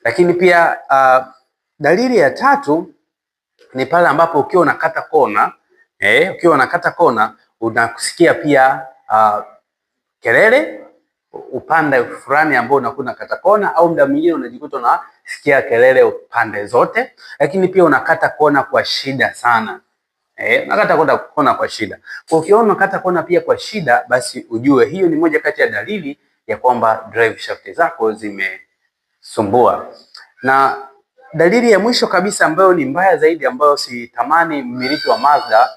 Lakini pia dalili ya tatu ni pale ambapo ukiwa unakata kona ukiwa unakata kona unakusikia pia kelele upande fulani ambao unakuwa unakata kona, au muda mwingine unajikuta unasikia kelele upande zote. Lakini pia unakata kona kwa shida sana. Unakata kona kwa shida. Kwa ukiona unakata kona pia kwa shida, basi ujue hiyo ni moja kati ya dalili ya kwamba drive shaft zako zimesumbua. Na dalili ya mwisho kabisa ambayo ni mbaya zaidi, ambayo sitamani mmiliki wa Mazda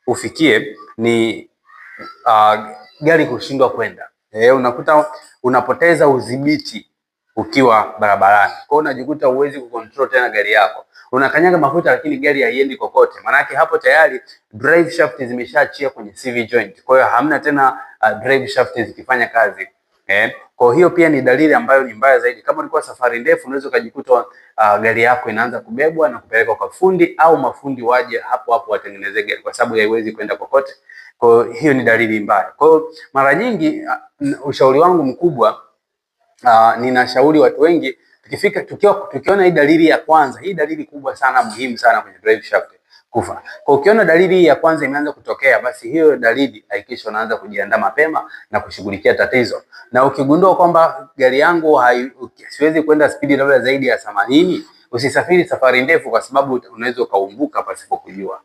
ufikie, ni gari kushindwa kwenda. Unakuta unapoteza udhibiti ukiwa barabarani. Kwa hiyo unajikuta huwezi kucontrol tena gari yako. Unakanyaga mafuta lakini gari haiendi kokote. Maanake hapo tayari drive shaft zimeshaachia kwenye CV joint. Kwa hiyo hamna tena drive shaft zikifanya kazi. Kwa hiyo pia ni dalili ambayo ni mbaya zaidi. Kama ulikuwa safari ndefu, unaweza ukajikuta gari yako inaanza kubebwa na kupelekwa kwa fundi, au mafundi waje hapo hapo watengeneze gari kwa sababu haiwezi kwenda kokote. Kwa hiyo ni dalili mbaya. Kwa hiyo mara nyingi ushauri wangu mkubwa, ninashauri watu wengi tukiona hii dalili ya kwanza, hii dalili kubwa sana muhimu sana kwenye drive shaft kufa. Kwa ukiona dalili ya kwanza imeanza kutokea, basi hiyo dalili hakikisha unaanza kujiandaa mapema na kushughulikia tatizo. Na ukigundua kwamba gari yangu siwezi kwenda spidi labda zaidi ya 80, usisafiri safari ndefu, kwa sababu unaweza ukaumbuka pasipo kujua.